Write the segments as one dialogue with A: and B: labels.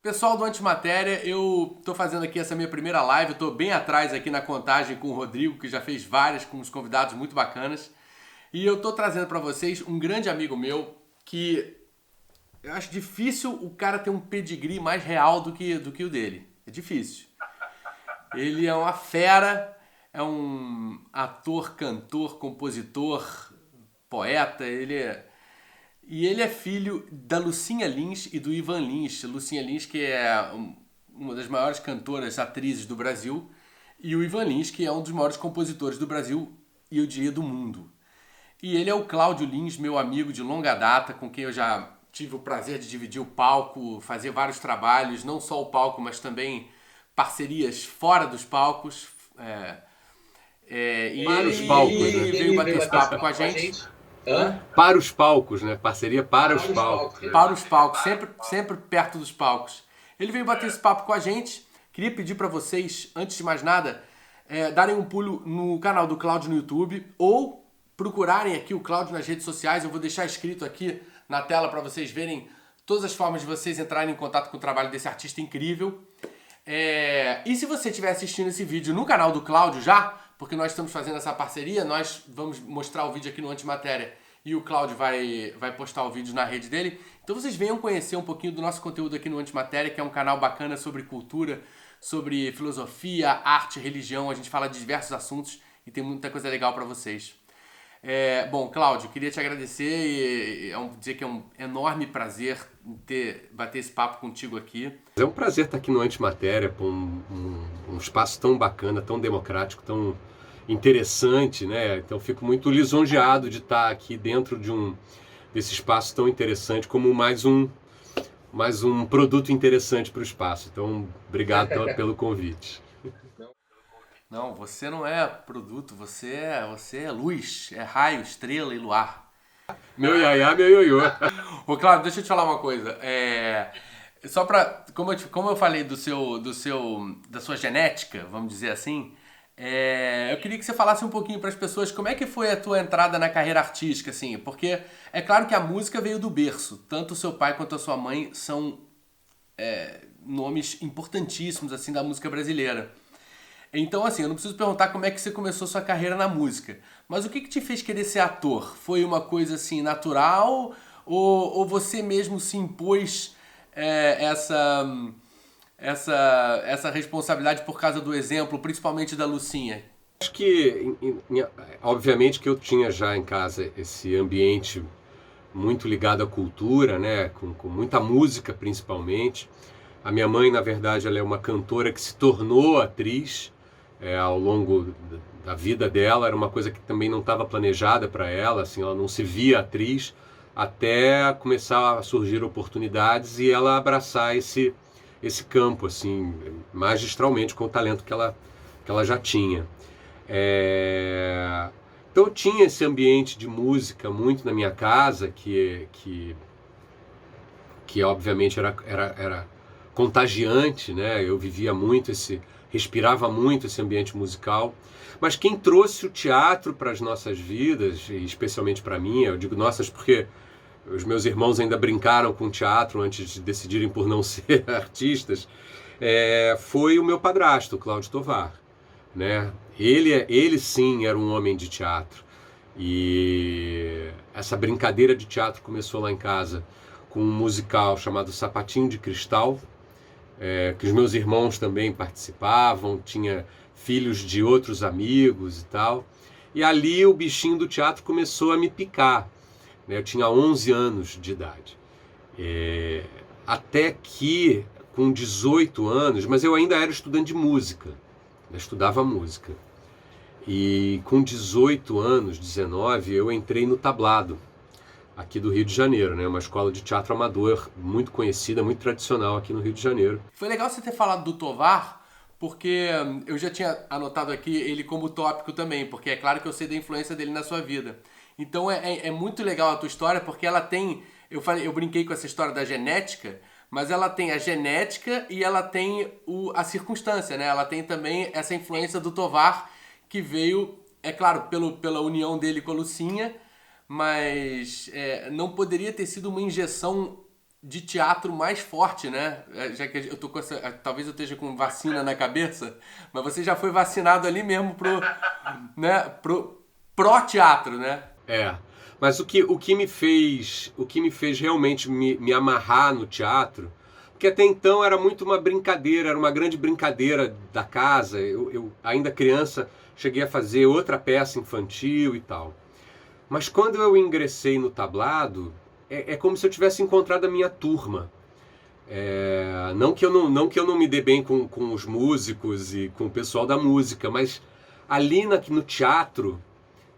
A: Pessoal do Antimatéria, eu tô fazendo aqui essa minha primeira live, eu tô bem atrás aqui na contagem com o Rodrigo, que já fez várias com uns convidados muito bacanas. E eu tô trazendo pra vocês um grande amigo meu que eu acho difícil o cara ter um pedigree mais real do que o dele. É difícil. Ele é uma fera, é um ator, cantor, compositor, poeta, e ele é filho da Lucinha Lins e do Ivan Lins. Lucinha Lins, que é uma das maiores cantoras, atrizes do Brasil, e o Ivan Lins, que é um dos maiores compositores do Brasil e eu diria do mundo. E ele é o Cláudio Lins, meu amigo de longa data, com quem eu já tive o prazer de dividir o palco, fazer vários trabalhos, não só o palco, mas também parcerias fora dos palcos. E
B: Para os
A: ele,
B: palcos,
A: ele
B: né?
A: veio bater esse papo com a gente. Hã?
B: Para os palcos, né? Parceria para os palcos, né?
A: Para os palcos, sempre perto dos palcos. Ele veio bater esse papo com a gente. Queria pedir para vocês, antes de mais nada, darem um pulo no canal do Cláudio no YouTube ou procurarem aqui o Cláudio nas redes sociais. Eu vou deixar escrito aqui na tela para vocês verem todas as formas de vocês entrarem em contato com o trabalho desse artista incrível. E se você estiver assistindo esse vídeo no canal do Cláudio já, porque nós estamos fazendo essa parceria, nós vamos mostrar o vídeo aqui no Antimatéria e o Cláudio vai postar o vídeo na rede dele. Então vocês venham conhecer um pouquinho do nosso conteúdo aqui no Antimatéria, que é um canal bacana sobre cultura, sobre filosofia, arte, religião. A gente fala de diversos assuntos e tem muita coisa legal para vocês. Bom, Cláudio, queria te agradecer e dizer que é um enorme prazer bater esse papo contigo aqui.
B: É um prazer estar aqui no Antimatéria, com um espaço tão bacana, tão democrático, tão interessante, né? Então fico muito lisonjeado de estar aqui dentro desse espaço tão interessante, como mais um produto interessante para o espaço. Então, obrigado pelo convite.
A: Não, você não é produto, você é luz, é raio, estrela e luar.
B: Meu iaiá, meu ioiô.
A: Ô, Cláudio, deixa eu te falar uma coisa. Só pra. Como eu falei da sua genética, vamos dizer assim, eu queria que você falasse um pouquinho para as pessoas como é que foi a tua entrada na carreira artística, assim, porque é claro que a música veio do berço. Tanto o seu pai quanto a sua mãe são nomes importantíssimos, assim, da música brasileira. Então, assim, eu não preciso perguntar como é que você começou sua carreira na música. Mas o que te fez querer ser ator? Foi uma coisa, assim, natural? Ou você mesmo se impôs essa responsabilidade por causa do exemplo, principalmente da Lucinha?
B: Acho que, obviamente que eu tinha já em casa esse ambiente muito ligado à cultura, né? Com muita música, principalmente. A minha mãe, na verdade, ela é uma cantora que se tornou atriz ao longo da vida dela. Era uma coisa que também não estava planejada para ela, assim, ela não se via atriz, até começar a surgir oportunidades e ela abraçar esse campo, assim, magistralmente, com o talento que ela já tinha. Então eu tinha esse ambiente de música muito na minha casa, que obviamente era contagiante, né? Eu vivia muito respirava muito esse ambiente musical. Mas quem trouxe o teatro para as nossas vidas, e especialmente para mim, eu digo nossas porque os meus irmãos ainda brincaram com teatro antes de decidirem por não ser artistas, foi o meu padrasto, Cláudio Tovar, né? Ele sim era um homem de teatro. E essa brincadeira de teatro começou lá em casa com um musical chamado Sapatinho de Cristal, que os meus irmãos também participavam, tinha filhos de outros amigos e tal. E ali o bichinho do teatro começou a me picar, né? Eu tinha 11 anos de idade. Até que, com 18 anos, mas eu ainda era estudante de música, eu estudava música. E com 18 anos, 19, eu entrei no Tablado, aqui do Rio de Janeiro, né? Uma escola de teatro amador muito conhecida, muito tradicional aqui no Rio de Janeiro.
A: Foi legal você ter falado do Tovar, porque eu já tinha anotado aqui ele como tópico também, porque é claro que eu sei da influência dele na sua vida. Então é muito legal a tua história, porque ela tem... Eu brinquei com essa história da genética, mas ela tem a genética e ela tem a circunstância, né? Ela tem também essa influência do Tovar, que veio, é claro, pela união dele com a Lucinha, mas não poderia ter sido uma injeção de teatro mais forte, né? Já que eu tô com essa, talvez eu esteja com vacina na cabeça, mas você já foi vacinado ali mesmo né, pro pró-teatro, né?
B: É. Mas o que me fez realmente me amarrar no teatro, porque até então era muito uma brincadeira, era uma grande brincadeira da casa. Eu ainda criança, cheguei a fazer outra peça infantil e tal. Mas quando eu ingressei no tablado, é como se eu tivesse encontrado a minha turma. Não que eu não me dê bem com os músicos e com o pessoal da música, mas ali no teatro,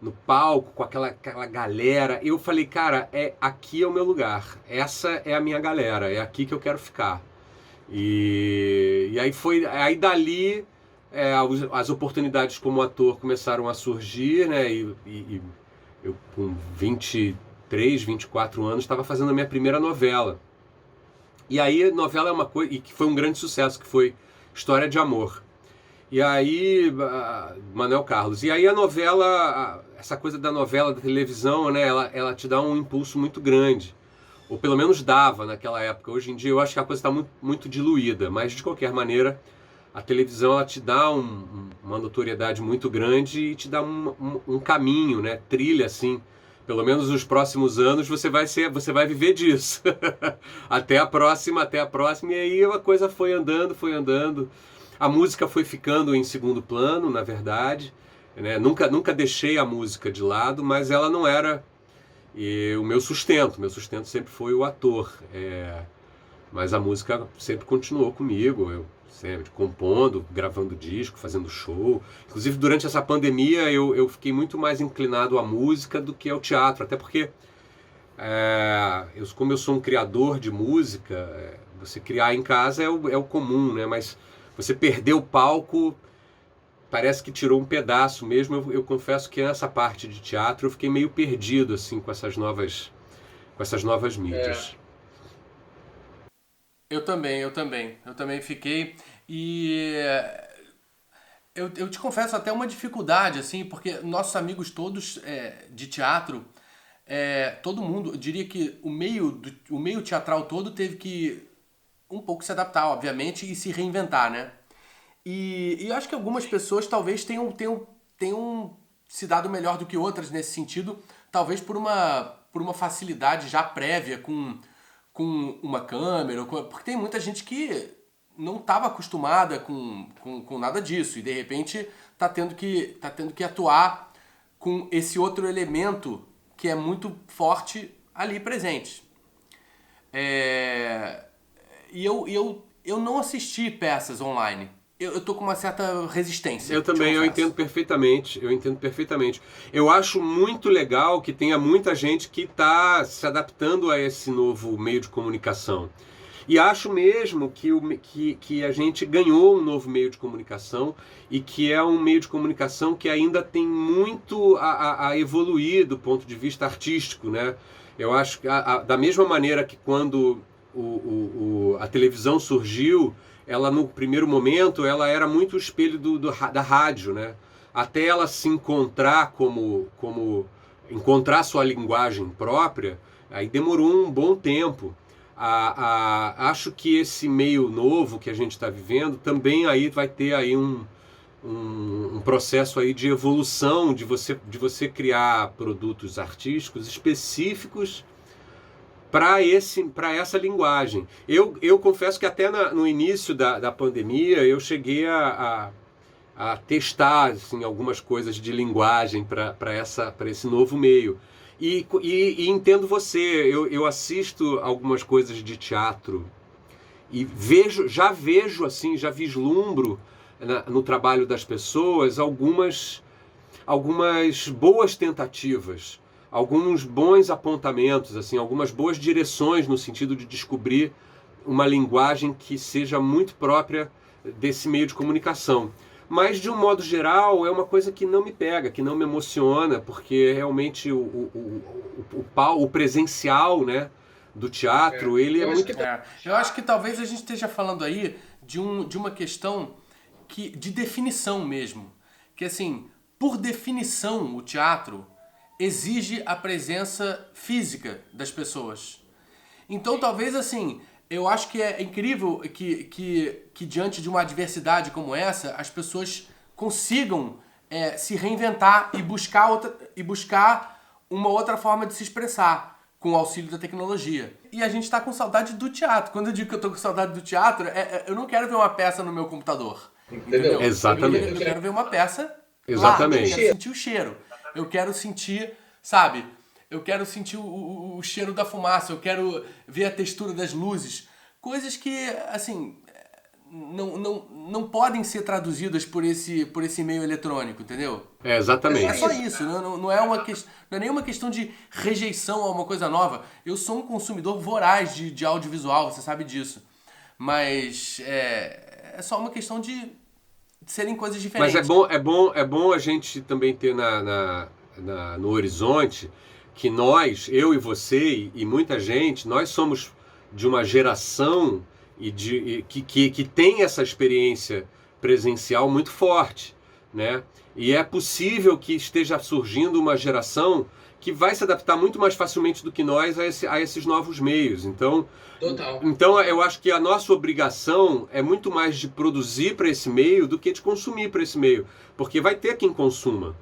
B: no palco, com aquela galera, eu falei, cara, aqui é o meu lugar, essa é a minha galera, é aqui que eu quero ficar. Aí dali as oportunidades como ator começaram a surgir, né? E eu com 23, 24 anos estava fazendo a minha primeira novela. E aí novela é uma coisa, e que foi um grande sucesso, que foi História de Amor. E aí, Manuel Carlos. E aí a novela, essa coisa da novela, da televisão, né, ela te dá um impulso muito grande. Ou pelo menos dava naquela época. Hoje em dia eu acho que a coisa está muito, muito diluída, mas de qualquer maneira a televisão ela te dá uma notoriedade muito grande e te dá um caminho, né, trilha assim. Pelo menos nos próximos anos você vai viver disso. Até a próxima. E aí a coisa foi andando, foi andando. A música foi ficando em segundo plano, na verdade. Né? Nunca deixei a música de lado, mas ela não era o meu sustento. Meu sustento sempre foi o ator. Mas a música sempre continuou comigo. Eu sempre compondo, gravando disco, fazendo show. Inclusive, durante essa pandemia, eu fiquei muito mais inclinado à música do que ao teatro. Até porque, como eu sou um criador de música, você criar em casa é o comum, né? Mas você perder o palco, parece que tirou um pedaço mesmo. Eu confesso que nessa parte de teatro eu fiquei meio perdido assim com essas novas mídias.
A: Eu também fiquei. E eu te confesso até uma dificuldade, assim, porque nossos amigos todos de teatro, todo mundo, eu diria que o meio teatral todo teve que um pouco se adaptar, obviamente, e se reinventar, né? E eu acho que algumas pessoas talvez tenham se dado melhor do que outras nesse sentido, talvez por uma facilidade já prévia com uma câmera, porque tem muita gente que não estava acostumada com nada disso e de repente tá tendo que atuar com esse outro elemento que é muito forte ali presente. Eu não assisti peças online. Eu tô com uma certa resistência.
B: Eu também, eu entendo perfeitamente. Eu acho muito legal que tenha muita gente que está se adaptando a esse novo meio de comunicação. E acho mesmo que a gente ganhou um novo meio de comunicação e que é um meio de comunicação que ainda tem muito a evoluir do ponto de vista artístico, né? Eu acho que da mesma maneira que quando a televisão surgiu, ela no primeiro momento ela era muito o espelho da rádio, né? Até ela se encontrar encontrar sua linguagem própria, aí demorou um bom tempo. Acho que esse meio novo que a gente está vivendo também aí vai ter aí um processo aí de evolução, de você criar produtos artísticos específicos para essa linguagem. Eu confesso que até no início da pandemia eu cheguei a testar assim, algumas coisas de linguagem para esse novo meio. E entendo você, eu assisto algumas coisas de teatro e já vejo assim, já vislumbro no trabalho das pessoas algumas boas tentativas, alguns bons apontamentos, assim, algumas boas direções no sentido de descobrir uma linguagem que seja muito própria desse meio de comunicação. Mas, de um modo geral, é uma coisa que não me pega, que não me emociona, porque realmente o presencial, né, do teatro, ele é muito...
A: Eu acho que talvez a gente esteja falando aí de uma questão de definição mesmo. Que, assim, por definição, o teatro exige a presença física das pessoas. Então, talvez assim, eu acho que é incrível que diante de uma adversidade como essa, as pessoas consigam se reinventar e buscar uma outra forma de se expressar com o auxílio da tecnologia. E a gente está com saudade do teatro. Quando eu digo que eu tô com saudade do teatro, eu não quero ver uma peça no meu computador. Entendeu?
B: Exatamente.
A: Eu quero ver uma peça
B: Exatamente.
A: lá. Eu quero sentir o cheiro. Eu quero sentir, sabe? Eu quero sentir o cheiro da fumaça. Eu quero ver a textura das luzes. Coisas que, assim, não podem ser traduzidas por esse meio eletrônico, entendeu?
B: Exatamente.
A: É só isso, não é nenhuma questão de rejeição a uma coisa nova. Eu sou um consumidor voraz de audiovisual, você sabe disso. Mas é só uma questão de serem coisas diferentes.
B: Mas é bom a gente também ter no horizonte que nós, eu e você e muita gente, nós somos de uma geração que tem essa experiência presencial muito forte, né? E é possível que esteja surgindo uma geração que vai se adaptar muito mais facilmente do que nós a esses novos meios. Então, eu acho que a nossa obrigação é muito mais de produzir para esse meio do que de consumir para esse meio, porque vai ter quem consuma.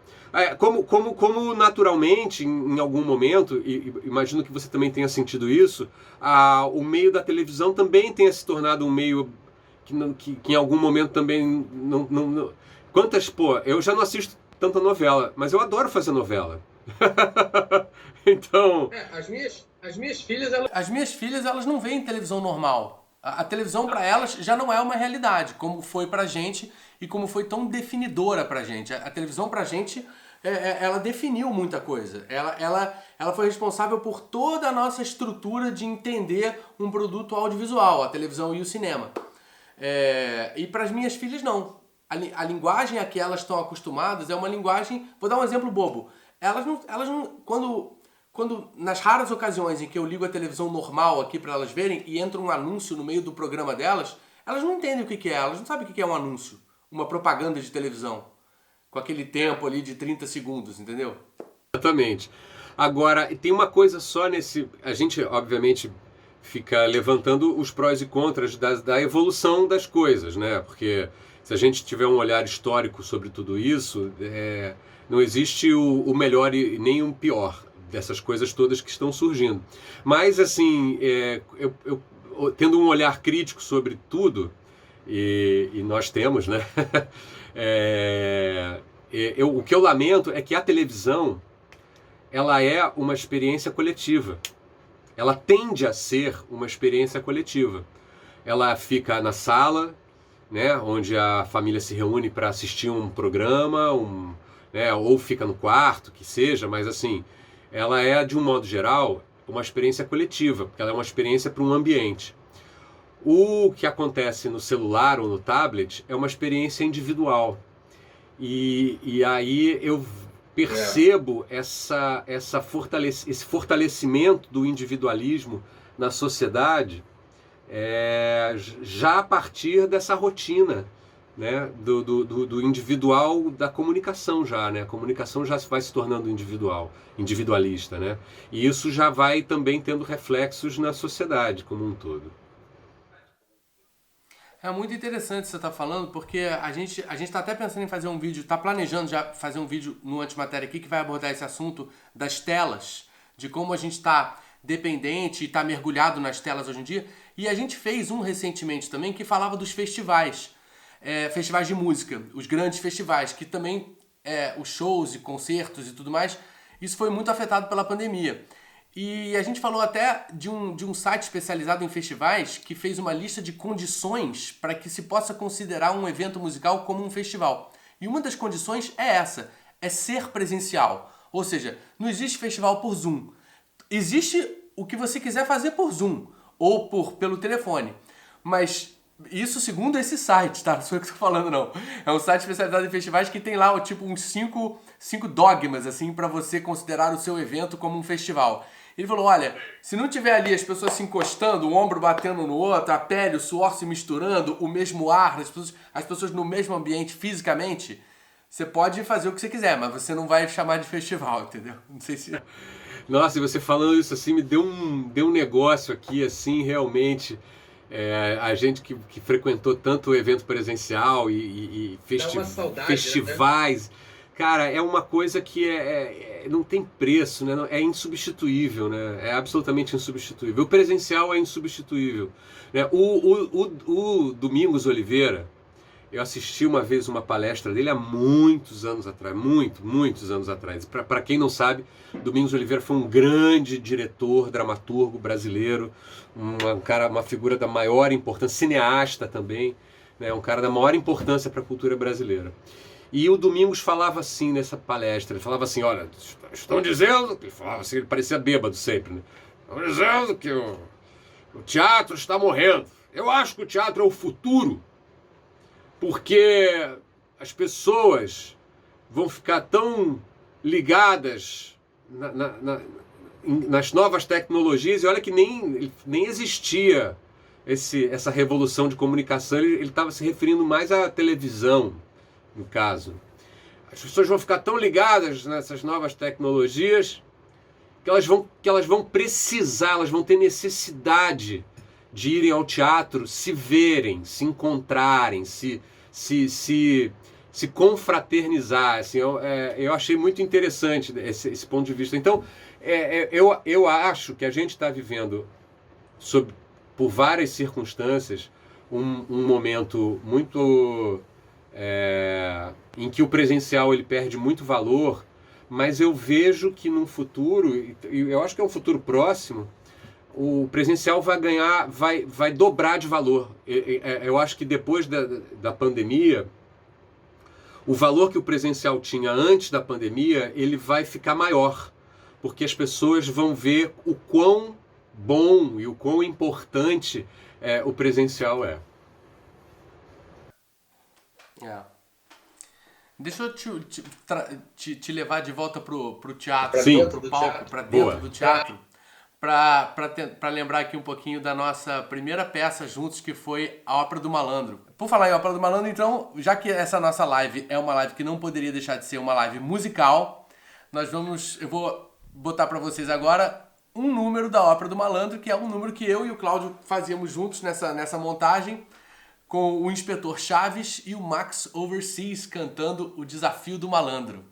B: Como naturalmente, em algum momento, e imagino que você também tenha sentido isso, o meio da televisão também tenha se tornado um meio que em algum momento também não. Eu já não assisto tanta novela, mas eu adoro fazer novela. Então...
A: As minhas filhas, elas não veem televisão normal. A televisão para elas já não é uma realidade, como foi pra gente e como foi tão definidora pra gente. A televisão pra gente, ela definiu muita coisa. Ela foi responsável por toda a nossa estrutura de entender um produto audiovisual, a televisão e o cinema. E para as minhas filhas, não. A linguagem a que elas estão acostumadas é uma linguagem... Vou dar um exemplo bobo. Elas não quando nas raras ocasiões em que eu ligo a televisão normal aqui para elas verem e entra um anúncio no meio do programa delas, elas não entendem o que é, elas não sabem o que é um anúncio, uma propaganda de televisão, com aquele tempo ali de 30 segundos, entendeu?
B: Exatamente. Agora, tem uma coisa só nesse... A gente, obviamente, fica levantando os prós e contras da evolução das coisas, né? Porque se a gente tiver um olhar histórico sobre tudo isso, não existe o melhor e nem o pior dessas coisas todas que estão surgindo. Mas, assim, eu tendo um olhar crítico sobre tudo, e nós temos, né? O que eu lamento é que a televisão, ela é uma experiência coletiva. Ela tende a ser uma experiência coletiva. Ela fica na sala, né, onde a família se reúne para assistir um programa, né, ou fica no quarto, que seja, mas assim, ela é, de um modo geral, uma experiência coletiva, porque ela é uma experiência para um ambiente. O que acontece no celular ou no tablet é uma experiência individual. E aí eu percebo esse fortalecimento do individualismo na sociedade já a partir dessa rotina, né, do individual, da comunicação já, né? A comunicação já vai se tornando individualista, né? E isso já vai também tendo reflexos na sociedade como um todo.
A: É muito interessante o que você está falando, porque a gente está até pensando em fazer um vídeo, está planejando já fazer um vídeo no Antimatéria aqui que vai abordar esse assunto das telas, de como a gente está dependente e está mergulhado nas telas hoje em dia. E a gente fez um recentemente também que falava dos festivais, festivais de música, os grandes festivais, que também os shows e concertos e tudo mais, isso foi muito afetado pela pandemia. E a gente falou até de um site especializado em festivais que fez uma lista de condições para que se possa considerar um evento musical como um festival. E uma das condições é essa, é ser presencial. Ou seja, não existe festival por Zoom. Existe o que você quiser fazer por Zoom ou pelo telefone. Mas isso segundo esse site, tá? Não sou eu que estou falando, não. É um site especializado em festivais que tem lá tipo uns 5 dogmas assim para você considerar o seu evento como um festival. Ele falou, olha, se não tiver ali as pessoas se encostando, o ombro batendo no outro, a pele, o suor se misturando, o mesmo ar, as pessoas no mesmo ambiente fisicamente, você pode fazer o que você quiser, mas você não vai chamar de festival, entendeu? Não sei se...
B: Nossa, e você falando isso assim, me deu um negócio aqui, assim, realmente. A gente que frequentou tanto o evento presencial e festivais, né? Cara, é uma coisa que não tem preço, né? É insubstituível, né? É absolutamente insubstituível. O presencial é insubstituível, né? O Domingos Oliveira, eu assisti uma vez uma palestra dele há muitos anos atrás, muitos anos atrás. Para quem não sabe, Domingos Oliveira foi um grande diretor, dramaturgo brasileiro, uma figura da maior importância, cineasta também, né? Um cara da maior importância para a cultura brasileira. E o Domingos falava assim nessa palestra, ele falava assim, olha, estão dizendo, ele falava assim, ele parecia bêbado sempre, né? Estão dizendo que o teatro está morrendo. Eu acho que o teatro é o futuro, porque as pessoas vão ficar tão ligadas nas novas tecnologias, e olha que nem existia essa revolução de comunicação, ele estava se referindo mais à televisão, no caso. As pessoas vão ficar tão ligadas nessas novas tecnologias que elas vão precisar, elas vão ter necessidade de irem ao teatro, se verem, se encontrarem, se confraternizar. Assim, eu achei muito interessante esse ponto de vista. Então, eu acho que a gente está vivendo, por várias circunstâncias, um momento muito em que o presencial ele perde muito valor, mas eu vejo que num futuro, e eu acho que é um futuro próximo, o presencial vai dobrar de valor. Eu acho que depois da pandemia, o valor que o presencial tinha antes da pandemia, ele vai ficar maior, porque as pessoas vão ver o quão bom e o quão importante o presencial é.
A: Deixa eu te levar de volta pro teatro, pro palco, para dentro do teatro, para lembrar aqui um pouquinho da nossa primeira peça juntos, que foi a Ópera do Malandro. Por falar em Ópera do Malandro, então, já que essa nossa live é uma live que não poderia deixar de ser uma live musical, eu vou botar para vocês agora um número da Ópera do Malandro, que é um número que eu e o Cláudio fazíamos juntos nessa montagem, com o Inspetor Chaves e o Max Overseas cantando O Desafio do Malandro.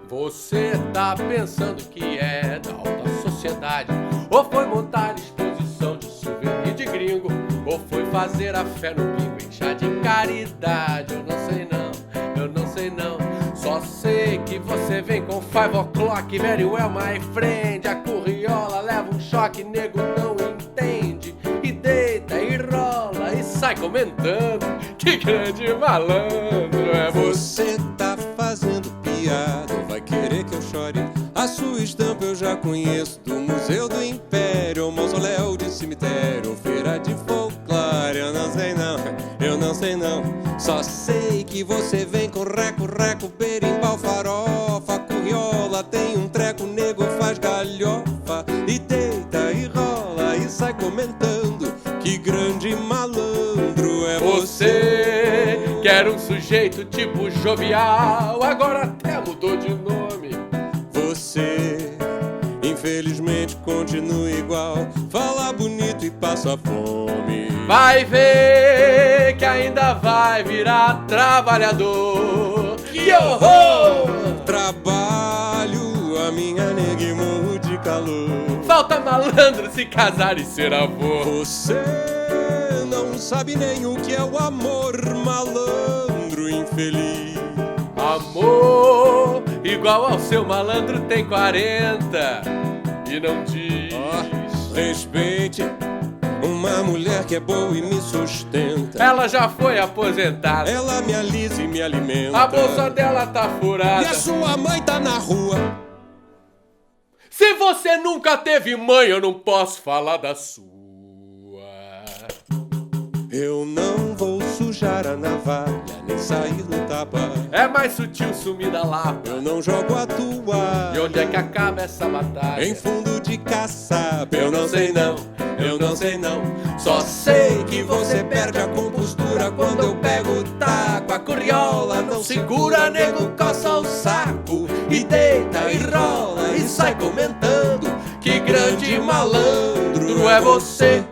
A: Você tá pensando que é da alta sociedade, ou foi montar exposição de souvenir de gringo, ou foi fazer a fé no bingo em chá de caridade. Eu não sei não, só sei que você vem com 5 o'clock, very well my friend. A curriola leva um choque, nego não entende, e deita e rola e sai comentando. Que grande malandro é você.
C: Tá fazendo piada, vai querer que eu chore? A sua estampa eu já conheço, do Museu do Império, mausoléu de cemitério, feira de folclore. Eu não sei não, só sei que você vem com reco, berimbau, farofa, curriola, tem um treco, nego faz galhofa, e deita e rola e sai comentando. Que grande malandro é você.
A: Que era um sujeito tipo jovial, agora até mudou de nome.
C: Você, infelizmente, continua igual, fala bonito e passa fome.
A: Vai ver que ainda vai virar trabalhador. Que horror!
C: Trabalho, a minha nega e morro de calor.
A: Falta malandro se casar e ser avô.
C: Você não sabe nem o que é o amor, malandro infeliz.
A: Amor igual ao seu malandro tem 40 e não diz.
C: Respeite uma mulher que é boa e me sustenta.
A: Ela já foi aposentada,
C: ela me alisa e me alimenta.
A: A bolsa dela tá furada
C: e a sua mãe tá na rua.
A: Se você nunca teve mãe, eu não posso falar da sua.
C: Eu não vou sujar a navalha, nem sair no taba.
A: É mais sutil sumir da lapa.
C: Eu não jogo a toalha.
A: E onde é que acaba essa batalha?
C: Em fundo de caçapa.
A: Eu não sei não,
C: eu não sei não. Só sei que você perde a compostura quando eu pego o taco. A curriola não segura, nego coça o saco e deita e rola e sai comentando que grande malandro é você.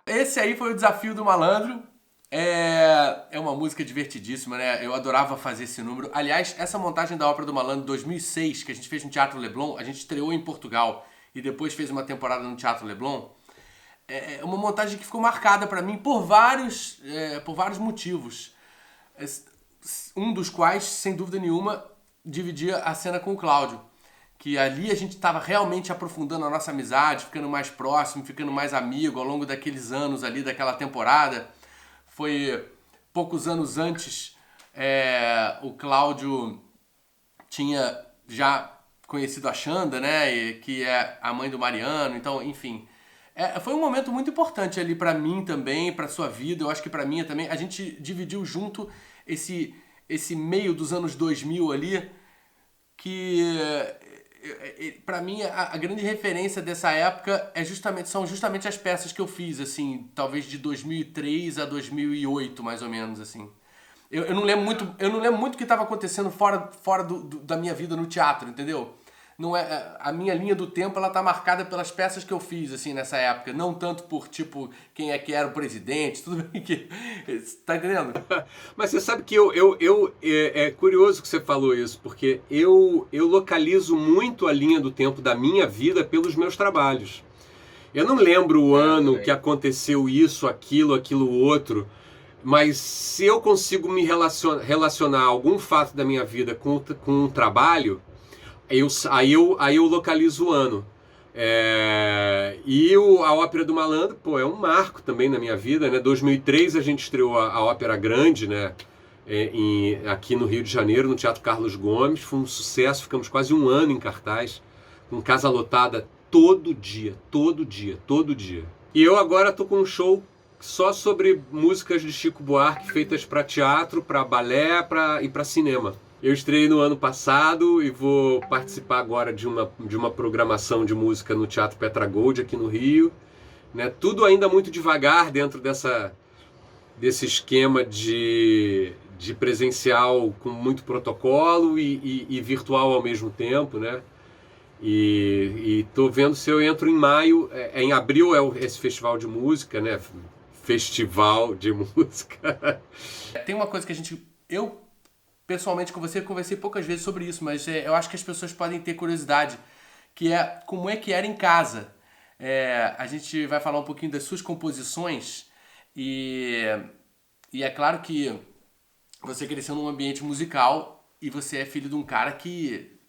A: Esse aí foi o Desafio do Malandro. É uma música divertidíssima, né? Eu adorava fazer esse número. Aliás, essa montagem da Ópera do Malandro 2006, que a gente fez no Teatro Leblon, a gente estreou em Portugal e depois fez uma temporada no Teatro Leblon. É uma montagem que ficou marcada pra mim por vários motivos. Um dos quais, sem dúvida nenhuma, dividia a cena com o Cláudio. Que ali a gente estava realmente aprofundando a nossa amizade, ficando mais próximo, ficando mais amigo ao longo daqueles anos ali, daquela temporada. Foi poucos anos antes, o Cláudio tinha já conhecido a Xanda, né, que é a mãe do Mariano, então, enfim. Foi um momento muito importante ali pra mim também, pra sua vida, eu acho que pra minha também. A gente dividiu junto esse meio dos anos 2000 ali, que pra mim a grande referência dessa época são justamente as peças que eu fiz, assim, talvez de 2003 a 2008, mais ou menos, assim. Eu não lembro muito o que estava acontecendo fora da minha vida no teatro, entendeu? Não a minha linha do tempo, ela tá marcada pelas peças que eu fiz, assim, nessa época. Não tanto por, tipo, quem é que era o presidente, tudo bem que... Tá entendendo?
B: Mas você sabe que é curioso que você falou isso, porque eu localizo muito a linha do tempo da minha vida pelos meus trabalhos. Eu não lembro o ano que aconteceu isso, aquilo outro, mas se eu consigo me relacionar a algum fato da minha vida com um trabalho, aí eu localizo o ano. E a Ópera do Malandro, pô, é um marco também na minha vida, né? 2003 a gente estreou a Ópera Grande, né? Aqui no Rio de Janeiro, no Teatro Carlos Gomes. Foi um sucesso, ficamos quase um ano em cartaz, com casa lotada todo dia. E eu agora tô com um show só sobre músicas de Chico Buarque feitas para teatro, para balé e para cinema. Eu estreiei no ano passado e vou participar agora de uma programação de música no Teatro Petra Gold aqui no Rio, né? Tudo ainda muito devagar dentro desse esquema de presencial com muito protocolo e virtual ao mesmo tempo, né? E tô vendo se eu entro em maio, em abril esse festival de música, né? Festival de música.
A: Tem uma coisa que eu pessoalmente conversei poucas vezes sobre isso, mas eu acho que as pessoas podem ter curiosidade, que é como é que era em casa. A gente vai falar um pouquinho das suas composições e é claro que você cresceu num ambiente musical e você é filho de um cara que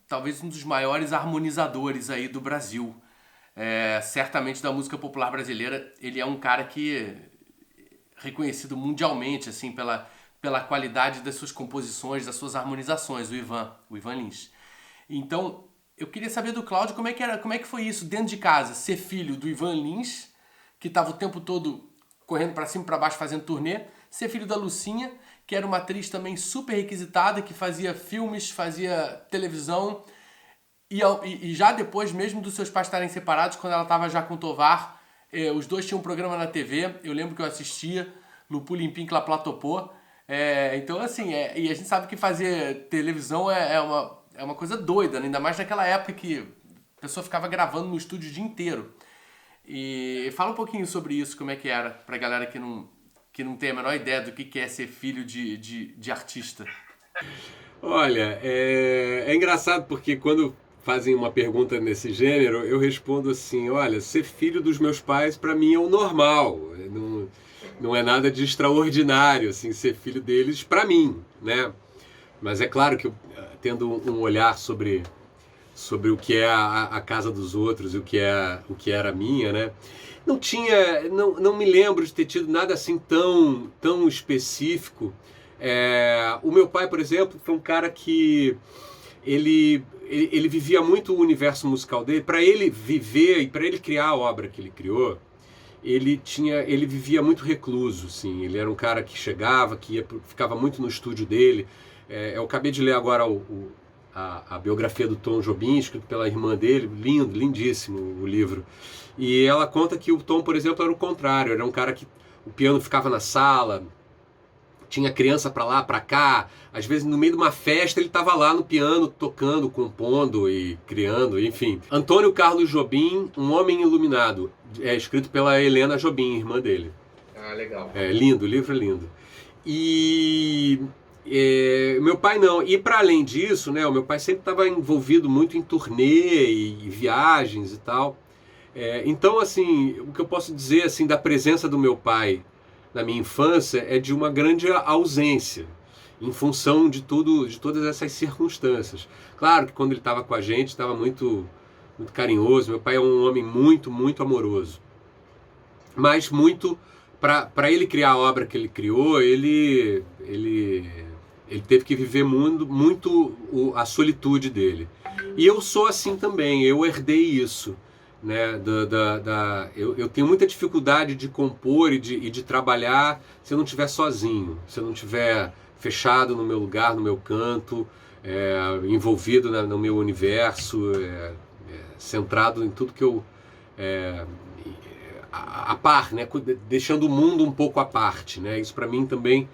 A: talvez um dos maiores harmonizadores aí do Brasil. Certamente da música popular brasileira, ele é um cara que reconhecido mundialmente assim pela qualidade das suas composições, das suas harmonizações, o Ivan Lins. Então, eu queria saber do Cláudio como é que foi isso dentro de casa, ser filho do Ivan Lins, que estava o tempo todo correndo para cima e para baixo fazendo turnê, ser filho da Lucinha, que era uma atriz também super requisitada, que fazia filmes, fazia televisão, e já depois, mesmo dos seus pais estarem separados, quando ela estava já com o Tovar, os dois tinham um programa na TV, eu lembro que eu assistia no Pulim Pim Clá Plá Topô. Então, assim, e a gente sabe que fazer televisão é uma coisa doida, né? Ainda mais naquela época que a pessoa ficava gravando no estúdio o dia inteiro. E fala um pouquinho sobre isso, como é que era, pra galera que não tem a menor ideia do que é ser filho de artista.
B: Olha, é engraçado porque quando fazem uma pergunta nesse gênero, eu respondo assim, olha, ser filho dos meus pais pra mim é o normal, não é nada de extraordinário, assim, ser filho deles pra mim, né? Mas é claro que eu, tendo um olhar sobre o que é a casa dos outros e o que era a minha, né? Não me lembro de ter tido nada assim tão específico. O meu pai, por exemplo, foi um cara que ele vivia muito o universo musical dele. Para ele viver e para ele criar a obra que ele criou, ele vivia muito recluso, assim. Ele era um cara que chegava, ficava muito no estúdio dele. Eu acabei de ler agora a biografia do Tom Jobim, escrito pela irmã dele, lindo, lindíssimo o livro. E ela conta que o Tom, por exemplo, era o contrário, era um cara que o piano ficava na sala, tinha criança para lá, para cá, às vezes no meio de uma festa ele estava lá no piano tocando, compondo e criando, enfim. Antônio Carlos Jobim, Um Homem Iluminado, é escrito pela Helena Jobim, irmã dele.
A: Ah, legal.
B: É lindo, o livro é lindo. E meu pai não. E para além disso, né, o meu pai sempre estava envolvido muito em turnê e viagens e tal. Então, assim, o que eu posso dizer assim da presença do meu pai na minha infância é de uma grande ausência, em função de todas essas circunstâncias. Claro que quando ele estava com a gente, estava muito, muito carinhoso. Meu pai é um homem muito, muito amoroso. Mas muito, para ele criar a obra que ele criou, ele teve que viver muito a solitude dele. E eu sou assim também, eu herdei isso. Né, eu tenho muita dificuldade de compor e de trabalhar se eu não estiver sozinho, se eu não estiver fechado no meu lugar, no meu canto, envolvido no meu universo, centrado em tudo que eu... a par, né, deixando o mundo um pouco à parte. Né, isso para mim também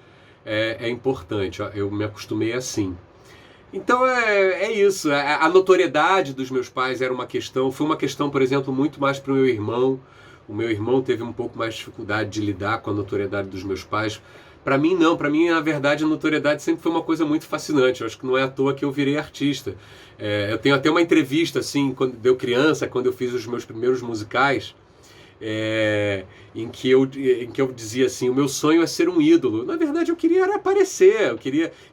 B: é importante, eu me acostumei assim. Então é isso, a notoriedade dos meus pais era uma questão, foi uma questão, por exemplo, muito mais para o meu irmão. O meu irmão teve um pouco mais de dificuldade de lidar com a notoriedade dos meus pais. Para mim não, para mim na verdade a notoriedade sempre foi uma coisa muito fascinante. Eu acho que não é à toa que eu virei artista. Eu tenho até uma entrevista assim, quando eu criança, quando eu fiz os meus primeiros musicais, em que eu dizia assim, o meu sonho é ser um ídolo. Na verdade eu queria era aparecer,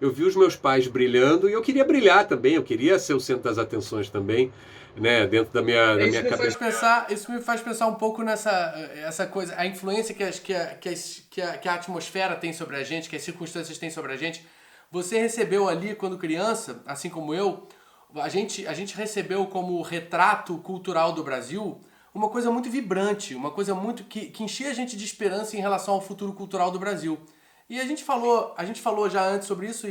B: eu vi os meus pais brilhando e eu queria brilhar também, eu queria ser o centro das atenções também, né, dentro da minha cabeça.
A: Isso me faz pensar um pouco essa coisa, a influência que a atmosfera tem sobre a gente, que as circunstâncias têm sobre a gente. Você recebeu ali quando criança, assim como eu, a gente recebeu como retrato cultural do Brasil uma coisa muito vibrante, uma coisa muito que enchia a gente de esperança em relação ao futuro cultural do Brasil. E a gente falou já antes sobre isso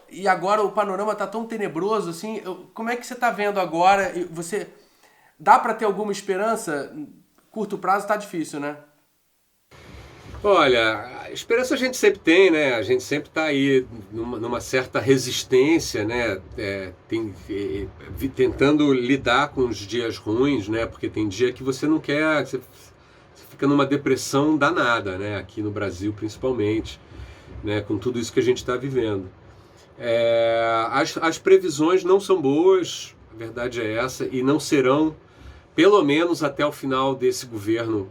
A: e agora o panorama está tão tenebroso assim. Como é que você está vendo agora? Você dá para ter alguma esperança? Curto prazo está difícil, né?
B: Olha, a esperança a gente sempre tem, né? A gente sempre está aí numa certa resistência, né? Tentando lidar com os dias ruins, né? Porque tem dia que você não quer, você fica numa depressão danada, né? Aqui no Brasil, principalmente, né? Com tudo isso que a gente está vivendo. As previsões não são boas, a verdade é essa, e não serão, pelo menos até o final desse governo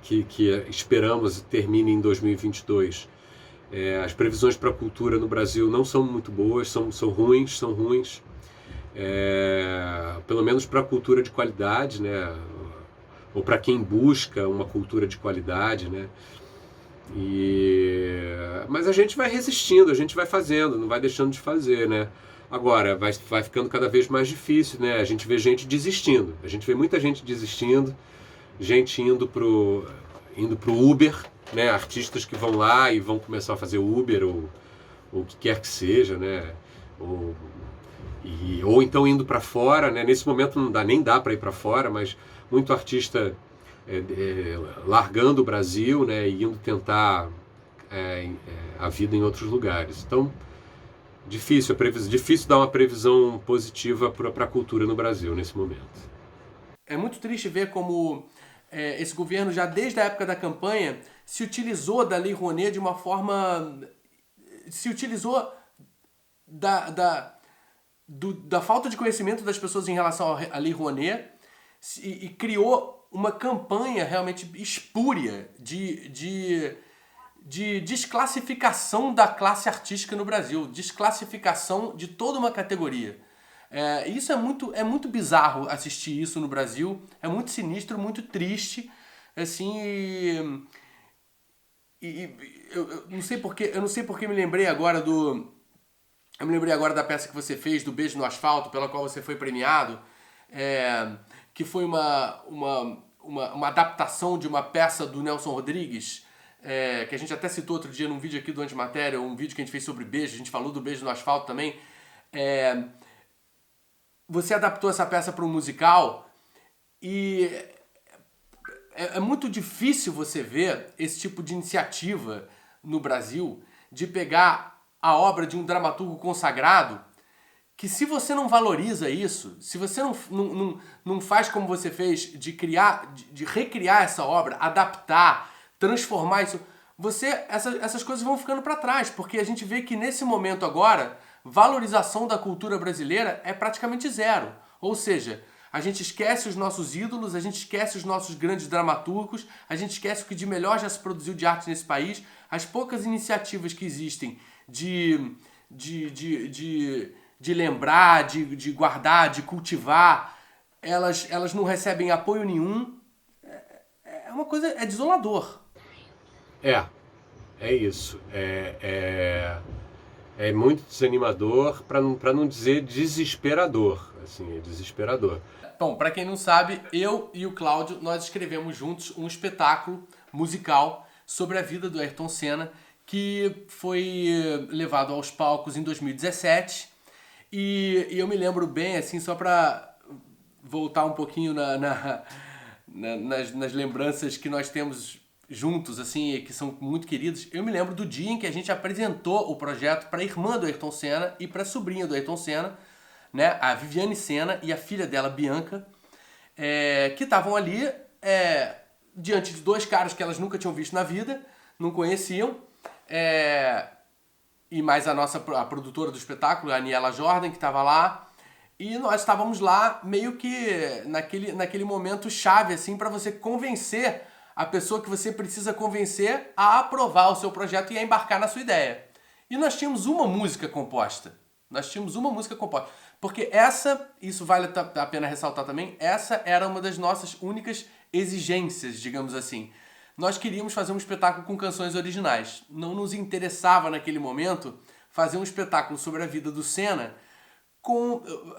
B: que esperamos termine em 2022. As previsões para a cultura no Brasil não são muito boas, são ruins, pelo menos para a cultura de qualidade, né? Ou para quem busca uma cultura de qualidade, né? Mas a gente vai resistindo, a gente vai fazendo, não vai deixando de fazer, né? Agora, vai ficando cada vez mais difícil, né? A gente vê gente desistindo, a gente vê muita gente desistindo, gente indo pro Uber, né? Artistas que vão lá e vão começar a fazer Uber ou o que quer que seja, né? Ou então indo para fora, né? Nesse momento nem dá para ir para fora, mas muito artista largando o Brasil, né? E indo tentar a vida em outros lugares. Então, difícil dar uma previsão positiva para a cultura no Brasil nesse momento.
A: É muito triste ver como esse governo, já desde a época da campanha, se utilizou da Lei Rouanet de uma forma... Se utilizou da falta de conhecimento das pessoas em relação à Lei Rouanet e criou uma campanha realmente espúria de desclassificação da classe artística no Brasil, desclassificação de toda uma categoria. Isso é muito bizarro assistir isso no Brasil, é muito sinistro, muito triste, assim, eu não sei porque me lembrei agora da peça que você fez, do Beijo no Asfalto, pela qual você foi premiado, que foi uma adaptação de uma peça do Nelson Rodrigues, que a gente até citou outro dia num vídeo aqui do Antimatéria, um vídeo que a gente fez sobre beijo, a gente falou do Beijo no Asfalto também. Você adaptou essa peça para um musical e é muito difícil você ver esse tipo de iniciativa no Brasil de pegar a obra de um dramaturgo consagrado que, se você não valoriza isso, se você não faz como você fez de recriar essa obra, adaptar, transformar isso, essas coisas vão ficando para trás, porque a gente vê que nesse momento agora, valorização da cultura brasileira é praticamente zero. Ou seja, a gente esquece os nossos ídolos, a gente esquece os nossos grandes dramaturgos, a gente esquece o que de melhor já se produziu de arte nesse país, as poucas iniciativas que existem de lembrar, de guardar, de cultivar, elas não recebem apoio nenhum. É uma coisa, é desolador.
B: É isso. É muito desanimador, para não dizer desesperador. Assim, é desesperador.
A: Bom, para quem não sabe, eu e o Cláudio, nós escrevemos juntos um espetáculo musical sobre a vida do Ayrton Senna, que foi levado aos palcos em 2017. E eu me lembro bem, assim, só para voltar um pouquinho nas lembranças que nós temos juntos, assim, que são muito queridos. Eu me lembro do dia em que a gente apresentou o projeto para a irmã do Ayrton Senna e para a sobrinha do Ayrton Senna, né, a Viviane Senna e a filha dela, Bianca, que estavam ali diante de dois caras que elas nunca tinham visto na vida, não conheciam, e mais a produtora do espetáculo, a Aniela Jordan, que estava lá, e nós estávamos lá meio que naquele momento chave, assim, para você convencer a pessoa que você precisa convencer a aprovar o seu projeto e a embarcar na sua ideia. E nós tínhamos uma música composta. Porque isso vale a pena ressaltar também, essa era uma das nossas únicas exigências, digamos assim. Nós queríamos fazer um espetáculo com canções originais. Não nos interessava naquele momento fazer um espetáculo sobre a vida do Senna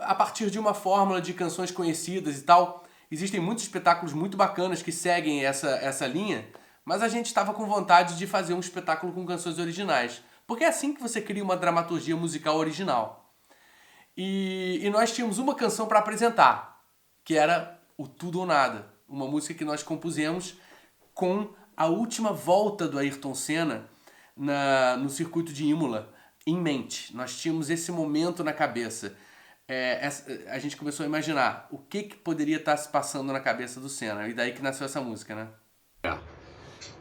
A: a partir de uma fórmula de canções conhecidas e tal. Existem muitos espetáculos muito bacanas que seguem essa linha, mas a gente estava com vontade de fazer um espetáculo com canções originais. Porque é assim que você cria uma dramaturgia musical original. E nós tínhamos uma canção para apresentar, que era o Tudo ou Nada. Uma música que nós compusemos com a última volta do Ayrton Senna no circuito de Imola em mente. Nós tínhamos esse momento na cabeça. A gente começou a imaginar o que poderia estar se passando na cabeça do Senna. E daí que nasceu essa música, né?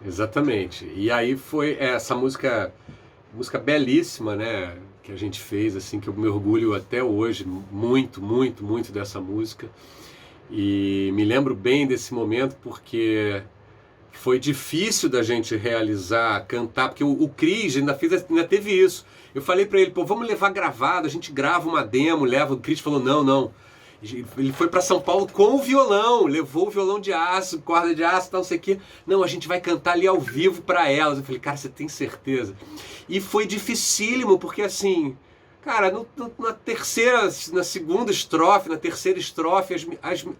B: Exatamente. E aí foi essa música belíssima, né? Que a gente fez, assim, que eu me orgulho até hoje muito, muito, muito dessa música. E me lembro bem desse momento porque foi difícil da gente realizar, cantar, porque o Cris ainda teve isso. Eu falei pra ele, vamos levar gravado, a gente grava uma demo, o Cris falou, não. Ele foi pra São Paulo com o violão, levou o violão de aço, corda de aço, tal, não sei o quê. Não, a gente vai cantar ali ao vivo pra elas. Eu falei, cara, você tem certeza? E foi dificílimo, porque assim, cara, na segunda estrofe, na terceira estrofe,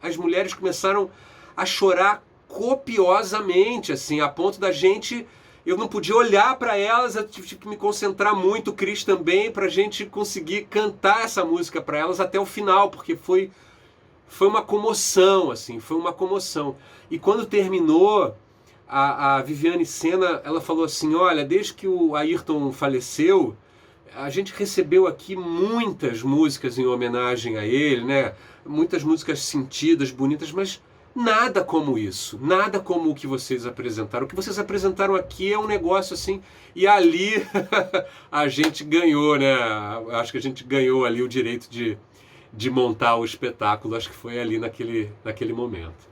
B: as mulheres começaram a chorar copiosamente, assim, a ponto da gente... Eu não podia olhar para elas, eu tive que me concentrar muito, o Cris também, para a gente conseguir cantar essa música para elas até o final, porque foi uma comoção, assim, foi uma comoção. E quando terminou, a Viviane Senna, ela falou assim, olha, desde que o Ayrton faleceu, a gente recebeu aqui muitas músicas em homenagem a ele, né? Muitas músicas sentidas, bonitas, mas... nada como isso, nada como o que vocês apresentaram. O que vocês apresentaram aqui é um negócio assim, e ali a gente ganhou, né? Acho que a gente ganhou ali o direito de montar o espetáculo, acho que foi ali naquele momento.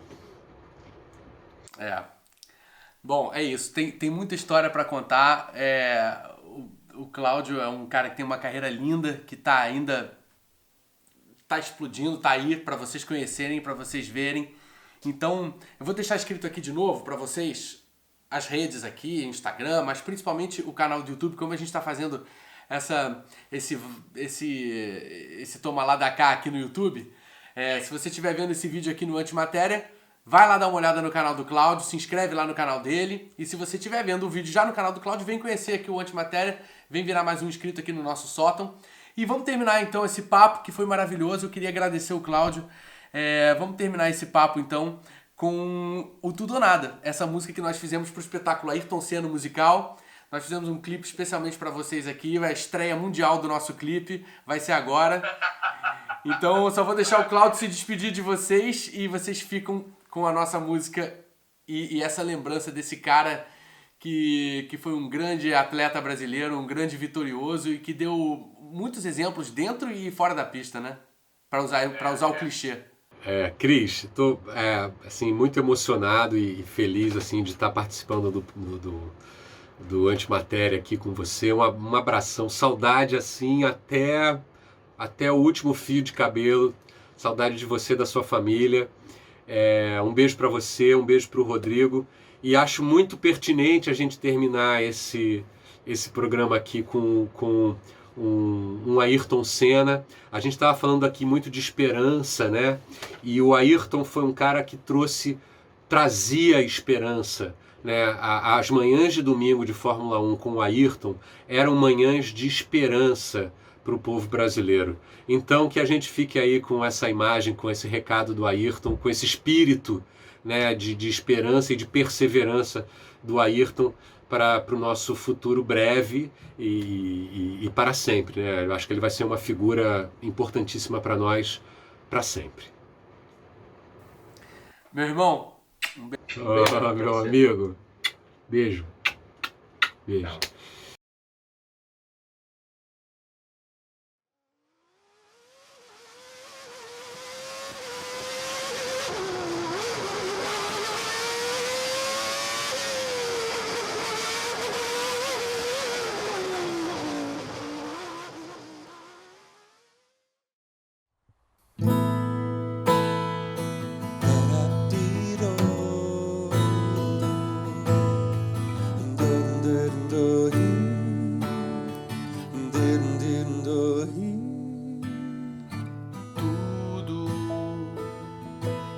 A: Bom, é isso, tem muita história para contar. O Cláudio é um cara que tem uma carreira linda, que tá explodindo, tá aí para vocês conhecerem, para vocês verem. Então, eu vou deixar escrito aqui de novo para vocês as redes aqui, Instagram, mas principalmente o canal do YouTube, como a gente está fazendo esse toma lá da cá aqui no YouTube. Se você estiver vendo esse vídeo aqui no Antimatéria, vai lá dar uma olhada no canal do Cláudio, se inscreve lá no canal dele. E se você estiver vendo o vídeo já no canal do Cláudio, vem conhecer aqui o Antimatéria, vem virar mais um inscrito aqui no nosso sótão. E vamos terminar então esse papo que foi maravilhoso. Eu queria agradecer o Cláudio. Vamos terminar esse papo então com o Tudo ou Nada, essa música que nós fizemos para o espetáculo Ayrton Senna musical. Nós fizemos um clipe especialmente para vocês aqui, a estreia mundial do nosso clipe vai ser agora. Então eu só vou deixar o Cláudio se despedir de vocês e vocês ficam com a nossa música e essa lembrança desse cara que foi um grande atleta brasileiro, um grande vitorioso e que deu muitos exemplos dentro e fora da pista, né? Para usar o clichê.
B: Cris, estou assim, muito emocionado e feliz assim, de estar participando do Antimatéria aqui com você. Um abração, saudade assim até o último fio de cabelo, saudade de você, da sua família. Um beijo para você, um beijo para o Rodrigo. E acho muito pertinente a gente terminar esse programa aqui com um Ayrton Senna. A gente estava falando aqui muito de esperança, né? E o Ayrton foi um cara que trazia esperança, né? As manhãs de domingo de Fórmula 1 com o Ayrton eram manhãs de esperança para o povo brasileiro. Então que a gente fique aí com essa imagem, com esse recado do Ayrton, com esse espírito, né, de esperança e de perseverança do Ayrton para o nosso futuro breve e para sempre, né? Eu acho que ele vai ser uma figura importantíssima para nós para sempre.
A: Meu irmão, um beijo
B: meu amigo, beijo.
A: Não.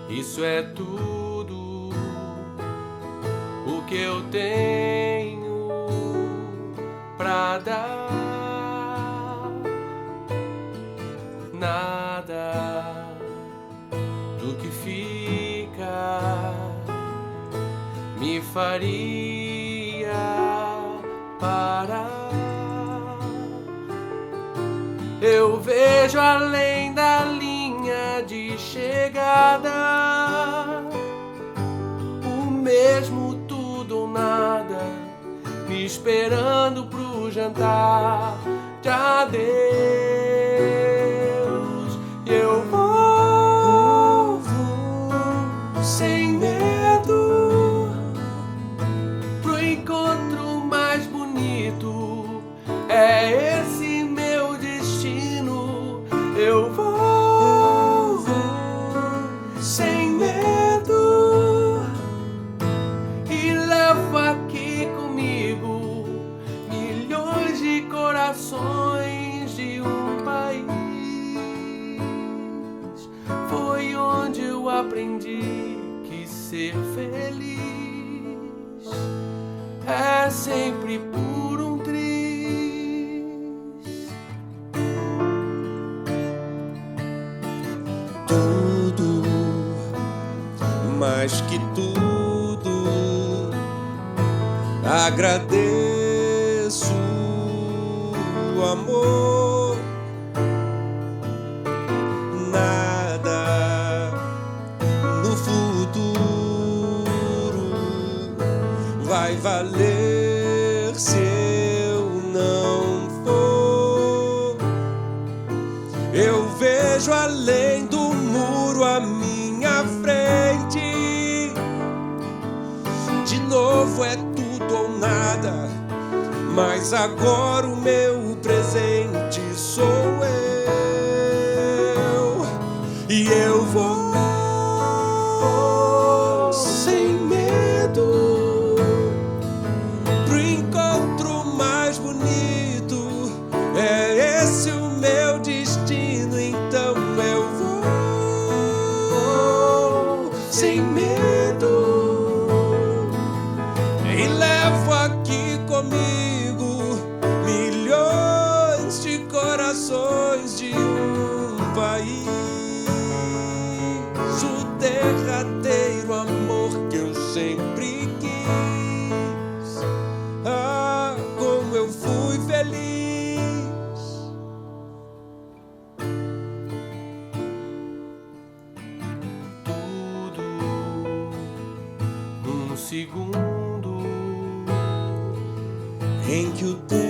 A: Isso é tudo o que eu tenho pra dar. Nada do que fica me faria parar. Eu vejo além da linha de chegada, o mesmo tudo ou nada, me esperando pro jantar de adeus. E eu vou sem medo pro encontro mais bonito. É esse meu destino. Eu vou sem medo e levo aqui comigo milhões de corações de um país. Foi onde eu aprendi que ser feliz é sempre por um triz.
C: Tudo, mais que tudo, agradeço o amor. Nada no futuro vai valer se eu não for. Eu vejo além do muro à minha frente. De novo é tudo ou nada, mas agora o meu presente sou eu. E eu vou sem medo pro encontro mais bonito. É esse o meu destino, então eu vou sem medo e levo aqui comigo milhões de
A: segundo
C: em que o tempo